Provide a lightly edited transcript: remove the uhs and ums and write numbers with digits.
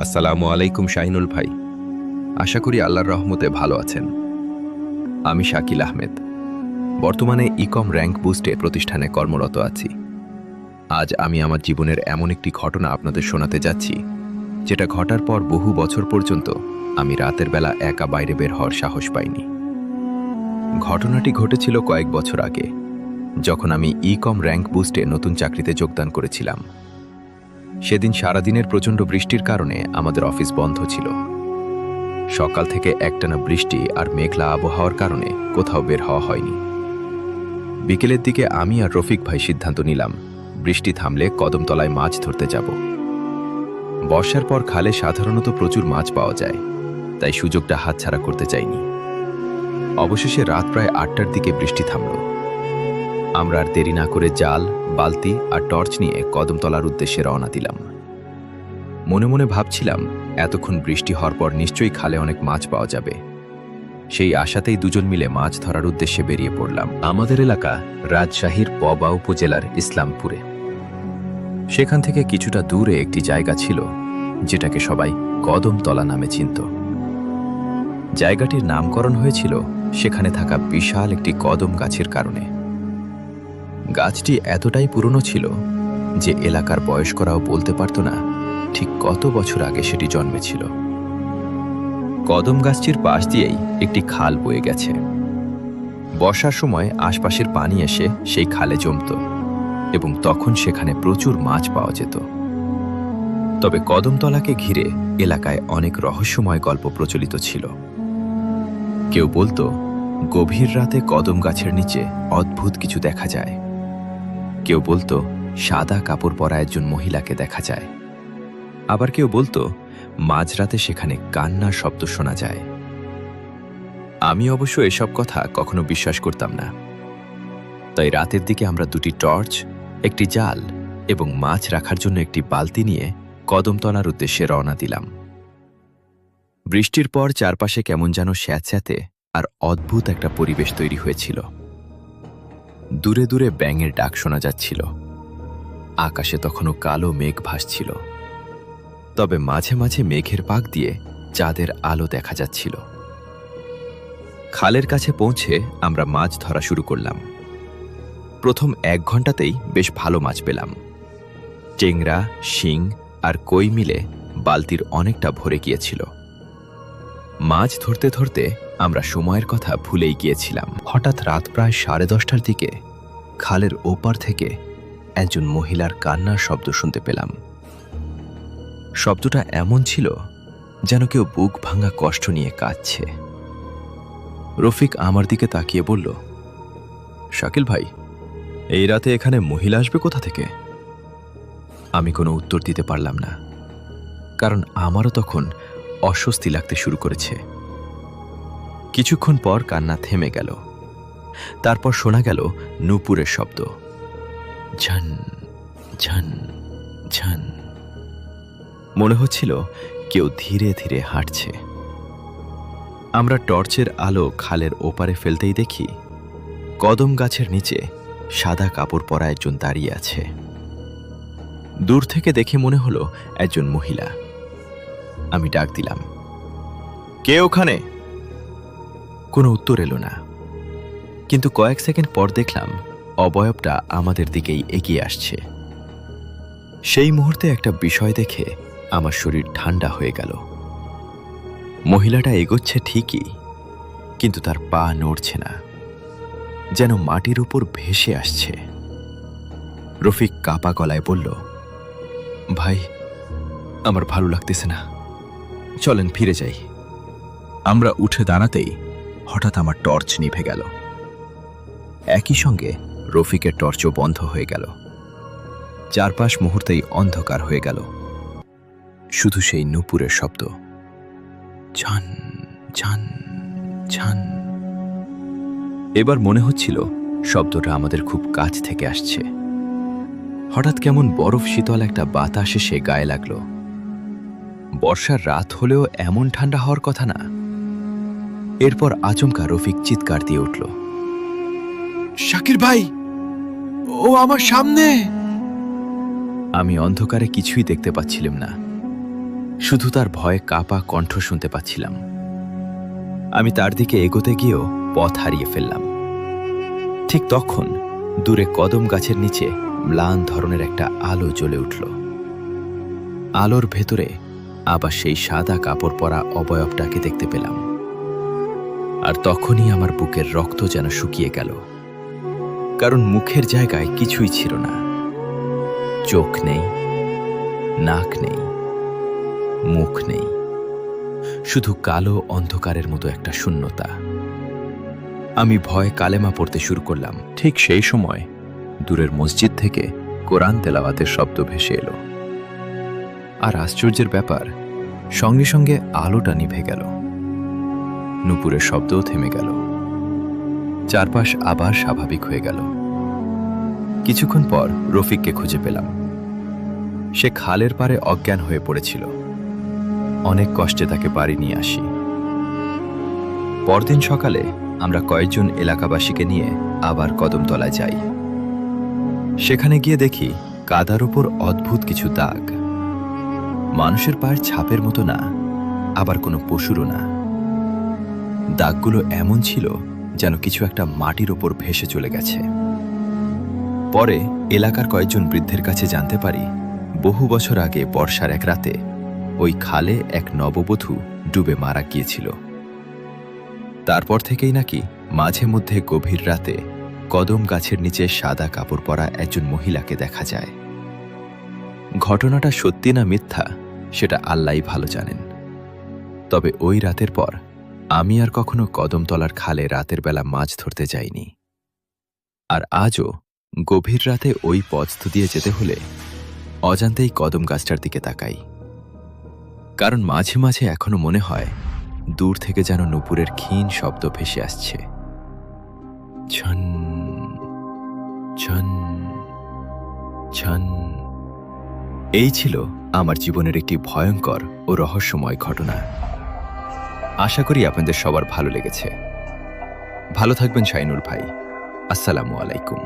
আসসালামু আলাইকুম শাহিনুল ভাই। আশা করি আল্লাহর রহমতে ভালো আছেন। আমি শাকিল আহমেদ, বর্তমানে ইকম র্যাঙ্ক বুস্টে প্রতিষ্ঠানে কর্মরত আছি। আজ আমি আমার জীবনের এমন একটি ঘটনা আপনাদের শোনাতে যাচ্ছি, যেটা ঘটার পর বহু বছর পর্যন্ত আমি রাতের বেলা একা বাইরে বের হওয়ার সাহস পাইনি। ঘটনাটি ঘটেছিল কয়েক বছর আগে, যখন আমি ইকম র্যাঙ্ক বুস্টে নতুন চাকরিতে যোগদান করেছিলাম। সেদিন সারাদিনের প্রচণ্ড বৃষ্টির কারণে আমাদের অফিস বন্ধ ছিল। সকাল থেকে একটানা বৃষ্টি আর মেঘলা আবহাওয়ার কারণে কোথাও বের হওয়া হয়নি। বিকেলের দিকে আমি আর রফিক ভাই সিদ্ধান্ত নিলাম, বৃষ্টি থামলে কদমতলায় মাছ ধরতে যাব। বর্ষার পর খালে সাধারণত প্রচুর মাছ পাওয়া যায়, তাই সুযোগটা হাতছাড়া করতে চাইনি। অবশেষে রাত প্রায় ৮টার দিকে বৃষ্টি থামল। আমরা আর দেরি না করে জাল, বালতি আর টর্চ নিয়ে কদমতলার উদ্দেশ্যে রওনা দিলাম। মনে মনে ভাবছিলাম, এতক্ষণ বৃষ্টি হওয়ার পর নিশ্চয়ই খালে অনেক মাছ পাওয়া যাবে। সেই আশাতেই দুজন মিলে মাছ ধরার উদ্দেশ্যে বেরিয়ে পড়লাম। আমাদের এলাকা রাজশাহীর পবা উপজেলার ইসলামপুরে। সেখান থেকে কিছুটা দূরে একটি জায়গা ছিল, যেটাকে সবাই কদমতলা নামে চিনত। জায়গাটির নামকরণ হয়েছিল সেখানে থাকা বিশাল একটি কদম গাছের কারণে। গাছটি এতটাই পুরনো ছিল যে এলাকার বয়স্করাও বলতে পারত না ঠিক কত বছর আগে সেটি জন্মেছিল। কদম গাছটির পাশ দিয়েই একটি খাল বয়ে গেছে। বর্ষার সময় আশপাশের পানি এসে সেই খালে জমত এবং তখন সেখানে প্রচুর মাছ পাওয়া যেত। তবে কদমতলাকে ঘিরে এলাকায় অনেক রহস্যময় গল্প প্রচলিত ছিল। কেউ বলতো, গভীর রাতে কদম গাছের নিচে অদ্ভুত কিছু দেখা যায়। কেউ বলতো, সাদা কাপড় পরা একজন মহিলাকে দেখা যায়। আবার কেউ বলতো, মাঝরাতে সেখানে কান্নার শব্দ শোনা যায়। আমি অবশ্য এসব কথা কখনো বিশ্বাস করতাম না। তাই রাতের দিকে আমরা দুটি টর্চ, একটি জাল এবং মাছ রাখার জন্য একটি বালতি নিয়ে কদমতলার উদ্দেশ্যে রওনা দিলাম। বৃষ্টির পর চারপাশে কেমন যেন স্যাঁতস্যাঁতে আর অদ্ভুত একটা পরিবেশ তৈরি হয়েছিল। দূরে দূরে ব্যাঙের ডাক শোনা যাচ্ছিল। আকাশে তখনও কালো মেঘ ভাসছিল, তবে মাঝে মাঝে মেঘের পাক দিয়ে চাঁদের আলো দেখা যাচ্ছিল। খালের কাছে পৌঁছে আমরা মাছ ধরা শুরু করলাম। প্রথম ১ ঘন্টাতেই বেশ ভালো মাছ পেলাম। টেংরা, শিং আর কই মিলে বালতির অনেকটা ভরে গিয়েছিল। মাছ ধরতে ধরতে আমরা সময়ের কথা ভুলেই গিয়েছিলাম। হঠাৎ রাত প্রায় 10:30টার দিকে খালের ওপার থেকে একজন মহিলার কান্নার শব্দ শুনতে পেলাম। শব্দটা এমন ছিল যেন কেউ বুক ভাঙা কষ্ট নিয়ে কাঁদছে। রফিক আমার দিকে তাকিয়ে বলল, শাকিল ভাই, এই রাতে এখানে মহিলা আসবে কোথা থেকে? আমি কোনো উত্তর দিতে পারলাম না, কারণ আমারও তখন অস্বস্তি লাগতে শুরু করেছে। কিছুক্ষণ পর কান্না থেমে গেল। তারপর শোনা গেল নূপুরের শব্দ, ঝন ঝন ঝন। মনে হচ্ছিল কেউ ধীরে ধীরে হাঁটছে। আমরা টর্চের আলো খালের ওপারে ফেলতেই দেখি কদম গাছের নিচে সাদা কাপড় পরা একজন দাঁড়িয়ে আছে। দূর থেকে দেখে মনে হলো একজন মহিলা। আমি ডাক দিলাম, কে ওখানে? কোনো উত্তর এলো না, কিন্তু কয়েক সেকেন্ড পর দেখলাম অবয়বটা আমাদের দিকেই এগিয়ে আসছে। সেই মুহূর্তে একটা বিষয় দেখে আমার শরীর ঠান্ডা হয়ে গেল। মহিলাটা এগোচ্ছে ঠিকই, কিন্তু তার পা নড়ছে না, যেন মাটির উপর ভেসে আসছে। রফিক কাপা গলায় বলল, ভাই, আমার ভালো লাগতেছে না, চলেন ফিরে যাই। আমরা উঠে দাঁড়াতেই হঠাৎ আমার টর্চ নিভে গেল। একই সঙ্গে রফিকের টর্চও বন্ধ হয়ে গেল। চারপাশ মুহূর্তেই অন্ধকার হয়ে গেল। শুধু সেই নূপুরের শব্দ, ঝন ঝন ঝন। এবার মনে হচ্ছিল শব্দটা আমাদের খুব কাছ থেকে আসছে। হঠাৎ কেমন বরফ শীতল একটা বাতাস এসে গায়ে লাগলো। বর্ষার রাত হলেও এমন ঠান্ডা হওয়ার কথা না। এরপর আচমকা রফিক চিৎকার দিয়ে উঠল, শাকির ভাই, ও আমার সামনে! আমি অন্ধকারে কিছুই দেখতে পাচ্ছিলাম না, শুধু তার ভয়ে কাঁপা কণ্ঠ শুনতে পাচ্ছিলাম। আমি তার দিকে এগোতে গিয়েও পথ হারিয়ে ফেললাম। ঠিক তখন দূরে কদম গাছের নিচে ম্লান ধরনের একটা আলো জ্বলে উঠল। আলোর ভেতরে আবার সেই সাদা কাপড় পরা অবয়বটাকে দেখতে পেলাম। আর তখনই আমার বুকের রক্ত যেন শুকিয়ে গেল, কারণ মুখের জায়গায় কিছুই ছিল না। চোখ নেই, নাক নেই, মুখ নেই, শুধু কালো অন্ধকারের মতো একটা শূন্যতা। আমি ভয়ে কালেমা পড়তে শুরু করলাম। ঠিক সেই সময় দূরের মসজিদ থেকে কোরআন তেলাওয়াতের শব্দ ভেসে এলো। আর আশ্চর্যের ব্যাপার, সঙ্গে সঙ্গে আলোটা নিভে গেল, নূপুরের শব্দও থেমে গেল, চারপাশ আবার স্বাভাবিক হয়ে গেল। কিছুক্ষণ পর রফিককে খুঁজে পেলাম। সে খালের পাড়ে অজ্ঞান হয়ে পড়েছিল। অনেক কষ্টে তাকে বাড়ি নিয়ে আসি। পরদিন সকালে আমরা কয়েকজন এলাকাবাসীকে নিয়ে আবার কদমতলায় যাই। সেখানে গিয়ে দেখি কাদার উপর অদ্ভুত কিছু দাগ। মানুষের পায়ের ছাপের মতো না, আবার কোনো পশুরও না। দাগগুলো এমন ছিল যেন কিছু একটা মাটির ওপর ভেসে চলে গেছে। পরে এলাকার কয়েকজন বৃদ্ধের কাছে জানতে পারি, বহু বছর আগে বর্ষার এক রাতে ওই খালে এক নববধূ ডুবে মারা গিয়েছিল। তারপর থেকেই নাকি মাঝে মধ্যে গভীর রাতে কদম গাছের নিচে সাদা কাপড় পরা একজন মহিলাকে দেখা যায়। ঘটনাটা সত্যি না মিথ্যা সেটা আল্লাহই ভালো জানেন। তবে ওই রাতের পর আমি আর কখনো কদমতলার খালে রাতের বেলা মাছ ধরতে যাইনি। আর আজও গভীর রাতে ওই পথ দিয়ে যেতে হলে অজান্তেই কদম গাছটার দিকে তাকাই। কারণ মাঝে মাঝে এখনো মনে হয় দূর থেকে যেন নূপুরের ক্ষীণ শব্দ ভেসে আসছে। ছন ছন ছন। এই ছিল আমার জীবনের একটি ভয়ঙ্কর ও রহস্যময় ঘটনা। আশা করি আপনাদের সবার ভালো লেগেছে। ভালো থাকবেন শাইনুল ভাই। আসসালামু আলাইকুম।